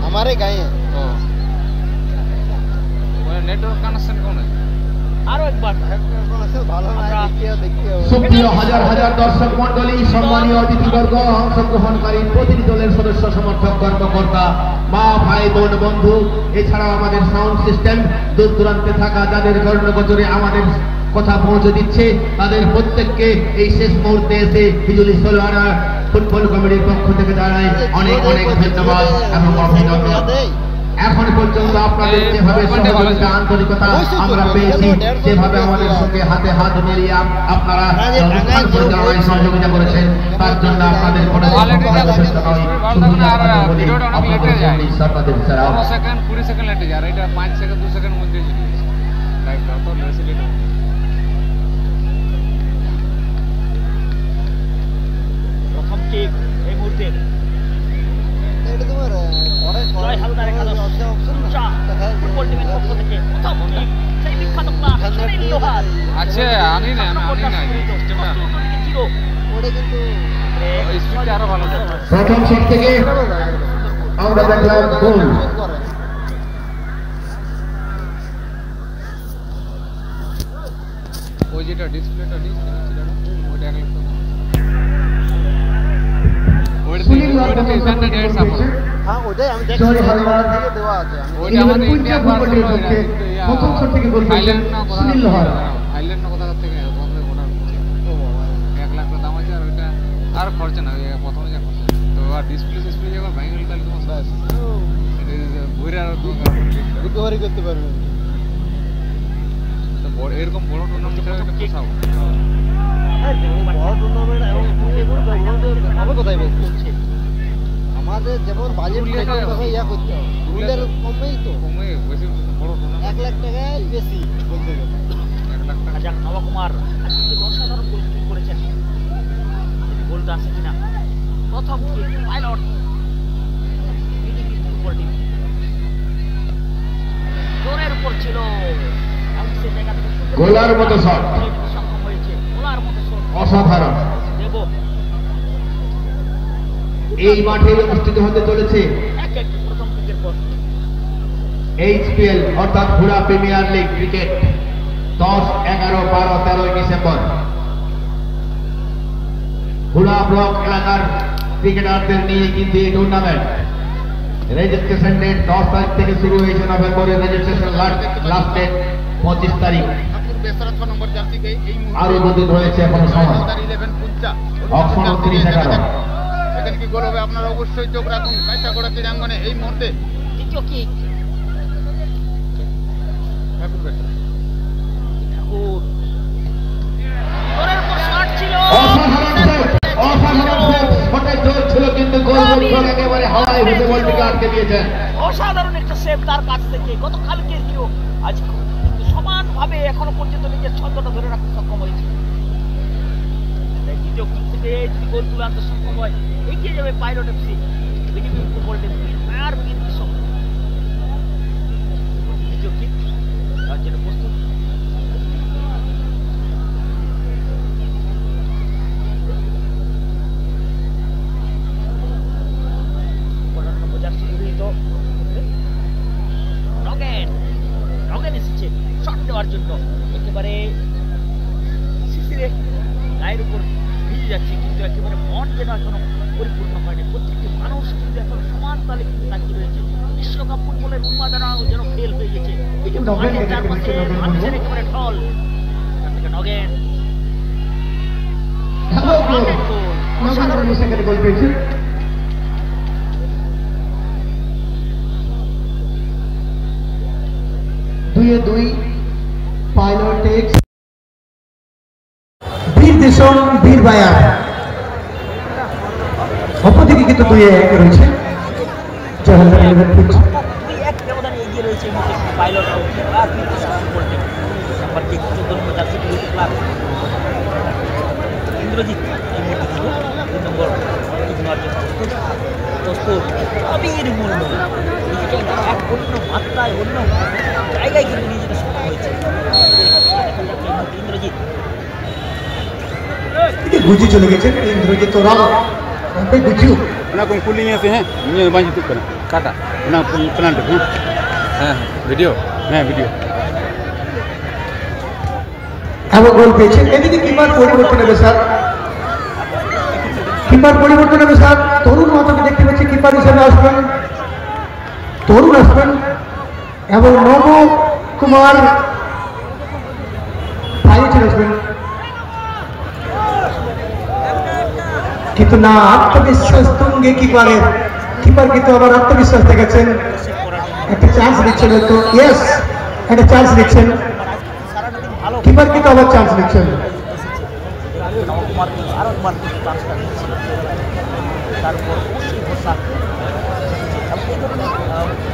हमारे गाँव है। नेटवर्क कनेक्शन कौन है? সুপ্রিয় হাজার হাজার দর্শক মন্ডলী, সম্মানীয় অতিথিবর্গ, অংশগ্রহণকারী প্রতিটি দলের সদস্য, সমর্থক, কর্মকর্তা, মা ভাই বোন বন্ধু, এছাড়াও আমাদের সাউন্ড সিস্টেম দূর দূরান্তে থাকা যাদের কর্ণগোচরে আমাদের কথা পৌঁছে দিচ্ছে, তাদের প্রত্যেককে এই শেষ মুহূর্তে এসে হিজুলি ষোলোআনা ফুটবল কমিটির পক্ষ থেকে জানাই অনেক অনেক ধন্যবাদ এবং অভিনন্দন। এখন পর্যন্ত আপনাদের যেভাবে সহযোগিতা, আন্তরিকতা আমরা পেয়েছি, যেভাবে আমাদের সঙ্গে হাতে হাত মিলিয়ে আপনারা অনুষ্ঠান পরিচালনায় সহযোগিতা করেছেন, তার জন্য আপনাদের কোনো যথেষ্ট নয়। আপনাদের ছাড়া 20 সেকেন্ড লেটে যায়, এটা 5 সেকেন্ড 2 সেকেন্ড মধ্যে চলে যাচ্ছে। লাইভ তো বেশি লেট হবে। প্রথম কিক এই মুহূর্তে এটা তোমার জয় হালদার একাদশ ফুটবল টিমের পক্ষ থেকে প্রথম কিক, সেই বিখ্যাত ক্লাব সুনীল লোহার। আচ্ছা আনি না সিস্টেমটা জিরো। ওটা কিন্তু স্পিডটা আরো ভালো হবে। প্রথম সেট থেকে আমরা দেখলাম গোল। ওই যেটা ডিসপ্লেটা ওইটা এক লাখ টাকা। হ্যাঁ ওটাই আমি দেখছি থেকে দেওয়া আছে। ওইটা আমাদের ইন্ডিয়া ফুটবলের পক্ষে প্রথম সেট থেকে গোল করেছেন সুনীল লোহার। থাইল্যান্ড না কোথা থেকে তোমাদের ওনার 1 লাখ টাকা দাম আছে, আর ওইটা আর খরচা না, প্রথমে যা খরচা তো আর ডিসপ্লে যখন ভেঙে গেল তাহলে তোমার বাস ঘুরে আর রিকভারি করতে পারবে। তো বড় এরকম বড় টুর্নামেন্টে এটা পোষাও। বড় টুর্নামেন্ট হবে কোথায় বলছে আমাদের যেমন বাজেট ইয়া করতে হবে, রুলের কমেই তো কমে বেশি বড় টুর্নামেন্ট 1 লাখ টাকায় বেশি বলতে গেলে। 1 লাখ টাকা। যাক নবকুমার আজকে অসাধারণ গোল করেছেন, গোলটা আছে কিনা। প্রথম কিক পাইলট ফুটবল টিম জোরের উপর ছিল, সে জায়গা থেকে গোলার মতো শট, সক্ষম হয়েছে। গোলার মতো শট অসাধারণ। দেব এই মাঠে অনুষ্ঠিত হতে চলেছে প্রথম কিকের পর এইচপিএল অর্থাৎ Bhura premier league cricket 10, 11, 12, 13 December. Bhura block এলাকার ক্রিকেটারদের নিয়ে কিন্তু এই টুর্নামেন্ট। রেজিস্ট্রেশন ডেট 10 তারিখ থেকে শুরু হয়েছে, নভেম্বরের রেজিস্ট্রেশন লাস্ট ডেট 25 তারিখ। আরো 2 দিন রয়েছে এখনো সময়। অপশন 30-11। এখানে কি গোল হবে আপনারা অবশ্যই চোখ রাখুন কাঁচাগোড়া ক্রীড়াঙ্গনে এই মুহূর্তে। দ্বিতীয় কিক জোরের উপর শট ছিল, অসাধারণ একটা সেভ তার কাছ থেকে। গতকালকে কেউ আজ সমানভাবে এখনো পর্যন্ত নিজের ছন্দটা ধরে রাখতে সক্ষম হয়েছে। দ্বিতীয় কিক থেকে যদি গোল তুলে আনতে সক্ষম হয়, এগিয়ে যাবে pilot FC. BDP football team আর বিএনপি সঙ্গে। দ্বিতীয় কিক তার জন্য প্রস্তুত। জন্য একেবারে শিশিরে গায়ের উপর ভিজে যাচ্ছে, কিন্তু একেবারে মন যেন এখনো পরিপূর্ণ হয়নি। প্রত্যেকটি মানুষ কিন্তু এখন সমান তালে কিন্তু তাকিয়ে রয়েছে। বিশ্বকাপ ফুটবলের উন্মাদনাও যেন ফেল হয়ে গেছে। চারপাশে মানুষের একেবারে ঢল। নগেন দুই পাইলট এক্স বীর দেশন বীর বায়ার অপরদিকে কিন্তু 2-1 রয়েছে। এগিয়ে রয়েছে পাইলট আর বীর দেশন ফুটবল টিম। নাম্বার 14 নম্বর জার্সি ক্লাব ইন্দ্রজিৎ এই মুহূর্তে ছিল 2 নম্বর প্রস্তুত। আবির মুর্মু এক অন্য মাত্রায় অন্য জায়গায় কিন্তু নিয়ে যেতে সক্ষম হয়েছে ইন্দ্রজিৎ। বুঝি চলে গেছেন ইন্দ্রজিৎ, ওরা বুঝিও Una con cooling ese, ini banyak tu kan. কাটা Una con penanda, হ্যাঁ ভিডিও video. এমন গোল পেয়েছেন। এদিকে কিপার পরিবর্তন হবে স্যার, কিপার পরিবর্তন হবে স্যার। তরুণ মাতাকে দেখতে পাচ্ছি কিপার হিসেবে আসবেন, তরুণ আসবেন এবং নব কুমার ভাই চলে আসবেন। কিন্তু না, আত্মবিশ্বাস তুঙ্গে কিপারের, কিপার কিন্তু আবার আত্মবিশ্বাস দেখাচ্ছেন, একটা চান্স দিচ্ছেন হয়তো। ইয়েস, একটা চান্স দিচ্ছেন কিপার, কিন্তু আবার চান্স দিচ্ছেন। নবকুমার আরো একবার চান্সটা দিচ্ছিল, তারপর অবশ্যই ভরসা এবং এই ধরনের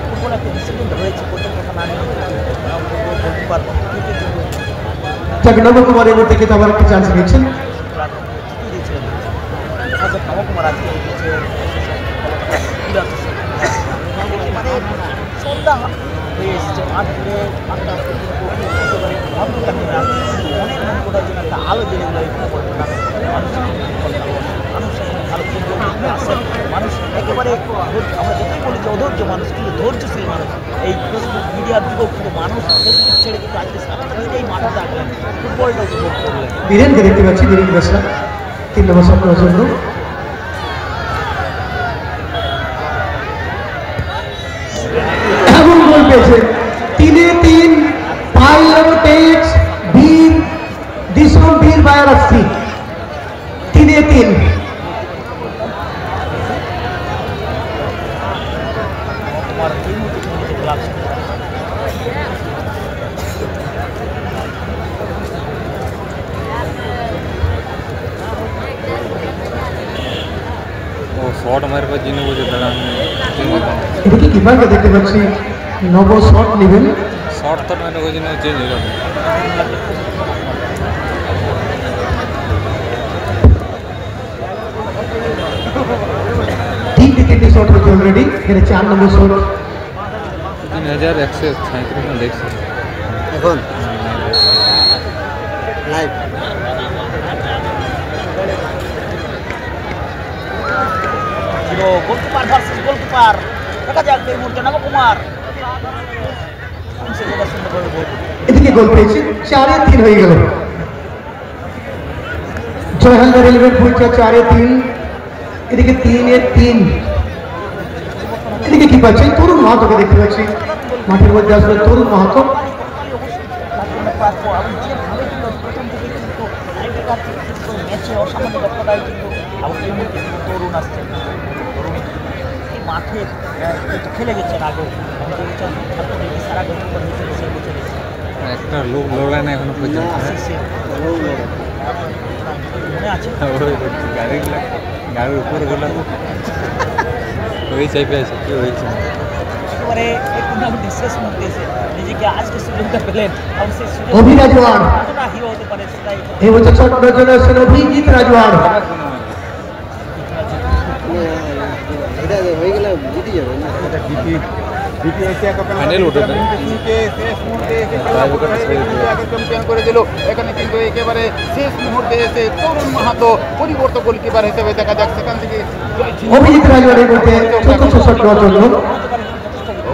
ফুটবল একটা ডিসিপ্লিন রয়েছে প্রত্যেকটা নারী গোলকিপার যাকে নবকুমার এই মুহূর্তে কিন্তু আবার একটা চান্স দিচ্ছেন। দিয়েছিলেন নবকুমার আজকে সন্ধ্যা হয়ে এসেছে, মাঠ ঘুরে মাঠটা অনেক মন করার জন্য একটা আলো জেলে গেল এই ফুটবলটা। মানুষ ভালো ফুটবল আসেন, মানুষ একেবারে আমরা যেটাই বলি যে অধৈর্য মানুষ, কিন্তু ধৈর্যশীল মানুষ। এই ফেসবুক মিডিয়ার যুগেও কিন্তু মানুষ ফেসবুক ছেড়ে কিন্তু আজকে সারা এই মাঠে ডাকলেন, ফুটবলটা উপভোগ করলেন। বীরেনকে দেখতে পাচ্ছি, বীরেন বেশরা 3 নম্বর শটের জন্য। এমন গোল পেয়েছে 3-3 পাইলটেজ বীর দিশম বীর বায়ারাসি 3-3। তোমার এই মুহূর্তে ক্লাব ও শট মারার পর জিনে বুঝে দাঁড়ান এদিকে কিপারকে দেখতে পাচ্ছি, নব শট নেবেন। শট তো মানে ওই জন্য চেঞ্জ হয়ে যাবে। 3 শট হয়েছে অলরেডি, এখানে 4 নম্বর শট। 3137 দেখছি এখন লাইভ গোলকিপার ভার্সেস গোলকিপার, দেখা যাক এই মুহূর্তে নবকুমার এদিকে গোল পেয়েছে, 4-3 হয়ে গেল। জয়হালদার 11 পয়েন্টে 4-3, এদিকে 3-3। এদিকে কি পাচ্ছি, তরুণ মাহাতোকে দেখতে পাচ্ছি মাঠের মধ্যে আসলে তরুণ মাহাতো। ম্যাচে অসামান্য দক্ষতায় কিন্তু তরুণ আসছে, তরুণ এই মাঠে খেলে গেছেন আগেও, সারা গোলকিপার একটা লোক লড়াই না এখনো পর্যন্ত মনে আছে। গাড়ির উপরে গেল ওই চাইপে আছে কি হয়েছে একেবারে এই টুর্নামেন্টের শেষ মুহূর্তে এসে নিজেকে আজকে সুযোগটা পেলেন এবং সেই সুযোগ অভিরাজ ওয়ার্ড কতটা হিরো হতে পারে সেটাই এই বছর ছোট জন্য আছেন অভিজিৎ রাজওয়াড়। এটা হয়ে গেলে জিতে যাবে না। ফাইনাল ওঠে না। চ্যাম্পিয়ন করে দিল। এখানে কিন্তু একেবারে শেষ মুহূর্তে এসে তরুণ মাহাতো পরিবর্তন গোলকিপার হিসেবে দেখা যাক, সেখান থেকে অভিজিৎ রাজওয়াড় এই বলতে চতুর্থ শট নেওয়ার জন্য।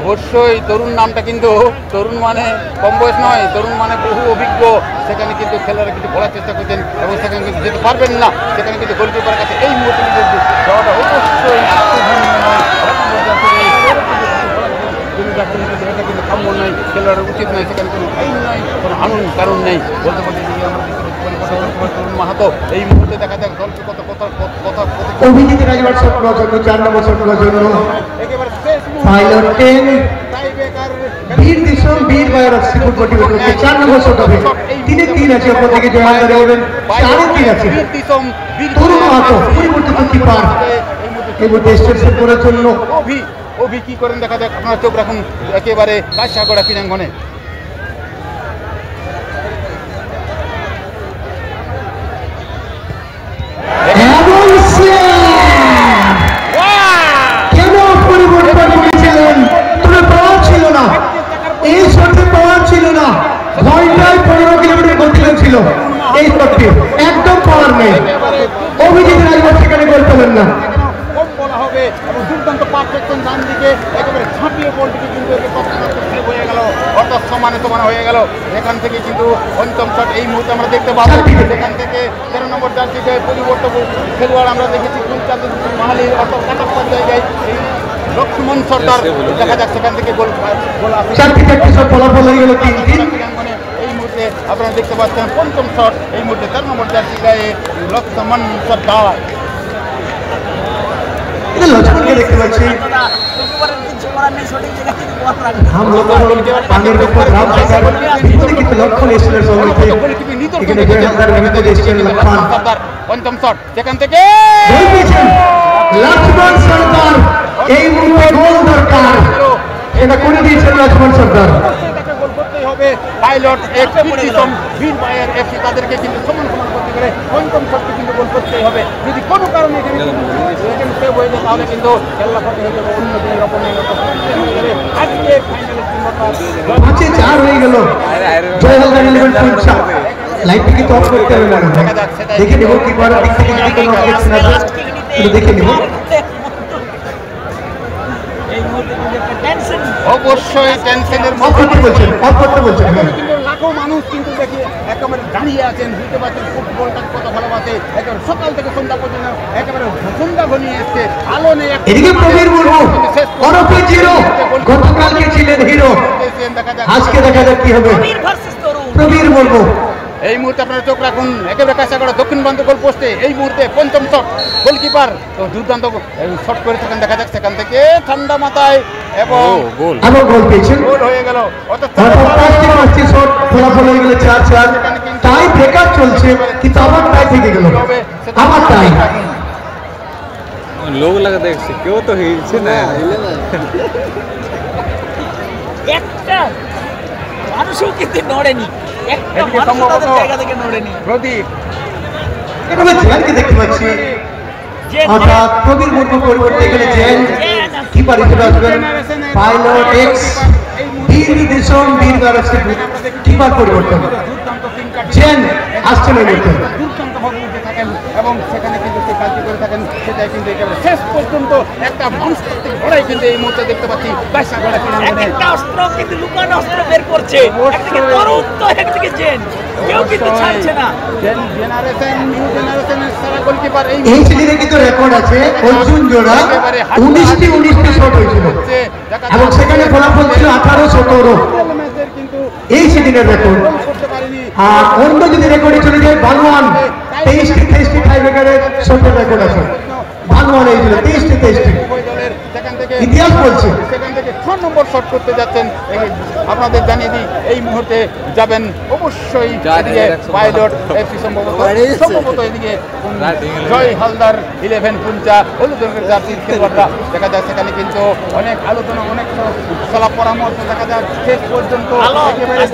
অবশ্যই তরুণ নামটা কিন্তু তরুণ মানে কম বয়স নয়, তরুণ মানে বহু অভিজ্ঞ। সেখানে কিন্তু খেলোয়াড়রা কিন্তু বলার চেষ্টা করছেন এবং সেখানে কিন্তু যেতে পারবেন না। সেখানে কিন্তু গোলকিপারের কাছে এই মুহূর্তে কিন্তু যাওয়াটা অবশ্যই এটা কিন্তু কাম্য নয়, খেলোয়াড়ের উচিত নয়। সেখানে কোনো আইন নয়, কোনো আনন্দ কারণ নেই। বলতে বলতে যদি আমরা তরুণ মাহাতো এই মুহূর্তে দেখা যাক দলকে কত কথা অভিজিৎ রাজওয়াড় শট নেওয়ার জন্য 4 নম্বর শট নেওয়ার জন্য। একেবারে শেষ পাইলট 10 টাইব্রেকার বীর দিশম বীর বায়ারাসি ফুটবল টিমের মধ্যে 4 নম্বর শট হবে। 3-3 আছে, অপর দিকে জয়হালদার 11 4-3 আছে। তরুণ মাহাতো পরিবর্তিত কিপার এই মুহূর্তে স্টেশন করার জন্য। অভি কি করেন দেখা যাক, আপনারা চোখ রাখুন একেবারে কাঁসাগড়া ক্রীড়াঙ্গনে। কেন পরিবর্তন করেছিলেন? তুমি পাওয়ার ছিল না, এই শটে পাওয়ার ছিল না। ঘন্টায় 15 কিলোমিটার গতি ছিল এই শটটি, একদম পাওয়ার নেই। অভিজিৎ রাজওয়াড় সেখানে গোল পেলেন না। কম বলা হবে বলটিকে কিন্তু তৎক্ষণাৎ হয়ে গেল, অর্থাৎ সমানে সমান হয়ে গেল। এখান থেকে কিন্তু পঞ্চম শট এই মুহূর্তে আমরা দেখতে পাবো। সেখান থেকে 13 নম্বর জার্সিতে পরিবর্তন খেলোয়াড় আমরা দেখেছি মাহালি অর্থাৎ কাটাপ্পার জায়গায় এই লক্ষ্মণ সর্দার দেখা যাক সেখান থেকে গোল ফলাফল হয়ে গেল 3-3। এই মুহূর্তে আপনারা দেখতে পাচ্ছেন পঞ্চম শট এই মুহূর্তে 13 নম্বর জার্সি গায়ে লক্ষ্মণ সর্দার। লক্ষ্মণকে দেখতে পাচ্ছি हम लोग पानी के ऊपर राम सरकार इन्होंने कितने लक्षण एसएलएस हो गए थे এখানে 2000 নিমিত্তে এসেছেন লক্ষণ। পঞ্চম শট সেখান থেকে গোল পেয়েছেন লক্ষ্মণ সরকার। এই মুহূর্তে গোল দরকার, এটা করে দিয়েছেন লক্ষ্মণ সরকার। গোল করতেই হবে। পাইলট বীর বায়ার এফসি তাদেরকে কিন্তু সমান সমান করতে পারে। পঞ্চম শটকে কিন্তু গোল করতেই হবে। যদি কোনো কারণে এখানে সেভ হয়ে যায় তাহলে কিন্তু খেলা করতে হয়ে যাবে অন্য দিনের অপনের আজকে ফাইনালে 5-4 হয়ে গেল। জয় হালদার 11 পয়েন্ট। লাইটটি কিন্তু অফ করতে হবে না, দেখে নেব কি পরের দিক থেকে যদি কোনো অবজেকশন আছে তো দেখে নেব। অবশ্যই টেনশনের অফ করতে বলছেন কিন্তু লাখো মানুষ কিন্তু দেখি একেবারে দাঁড়িয়ে আছেন, বুঝতে পারছেন ফুটবলটা কত ভালোবাসে। একেবারে সকাল থেকে সন্ধ্যা পর্যন্ত একেবারে সন্ধ্যা ঘনিয়ে এসছে, আলো নেই। এদিকে প্রবীর মুর্মু ওরফে জিরো, গতকালকে ছিলেন হিরো, আজকে দেখা যাক কি হবে। প্রবীর মুর্মু এই মুহূর্তে আপনারা চোখ রাখুন একেবারে কাছে করা দক্ষিণ প্রান্ত গোল পোস্টে। এই মুহূর্তে পঞ্চম শট গোলকিপার তো দুর্দান্ত শট করে থাকেন, দেখা যাক সেখান থেকে ঠান্ডা মাথায় এবং গোল পেয়েছেন। গোল হয়ে গেল। অর্থাৎ ফলাফল হয়ে গেল 4-4। টাই ব্রেকার চলছে কিন্তু আবার টাই থেকে গেল, আবার টাই। লোক লাগা দেখছি কেউ তো হিলছে না, একটা মানুষও কিন্তু নড়েনি, একটা মানুষ তাদের জায়গা থেকে নড়েনি। প্রদীপ এখানে জেনকে দেখতে পাচ্ছি, অর্থাৎ প্রবীর মুর্মু পরিবর্তে এখানে জেন কিপার হিসেবে আসবেন। পাইলট এক্স বীর দেশন বীর বারসে কিপার পরিবর্তন, জেন আসছেন এই মুহূর্তে। দুর্দান্ত ভাবে উঠে থাকেন এবং সেখানে কিন্তু সে কাজটি করে থাকেন, সেটাই কিন্তু একেবারে শেষ পর্যন্ত একটা মনস্তাত্ত্বিক লড়াই কিন্তু এই মুহূর্তে দেখতে পাচ্ছি। বাইশা গড়া একটা অস্ত্র কিন্তু লুকানো অস্ত্র বের করছে, একদিকে তরুণ তো একদিকে জেন, কেউ কিন্তু ছাড়ছে না। জেনারেশন নিউ জেনারেশনের সারা গোলকিপার এই সিরিজে কিন্তু রেকর্ড আছে অর্জুন জোড়া 19টি শট হয়েছিল এবং সেখানে ফলাফল ছিল 18-17 এই সিরিজের রেকর্ড। আর অন্য যদি রেকর্ডে চলে যায় বানোয়ান 23টি টাই ব্রেকারের শটের রেকর্ড আছে। বানোয়ান এই ছিল 23টি। ইতিহাস বলছে সেখান থেকে 6 নম্বর শট করতে যাচ্ছেন। আপনাদের জানিয়ে দিই এই মুহূর্তে যাবেন অবশ্যই পাইলট এফসি সম্ভবত এদিকে জয় হালদার 11 পুঞ্চা হলুদ রঙের জার্সির খেলোয়াড়রা দেখা যায়। সেখানে কিন্তু অনেক আলোচনা অনেক সলাপ পরামর্শ দেখা যায় শেষ পর্যন্ত একেবারে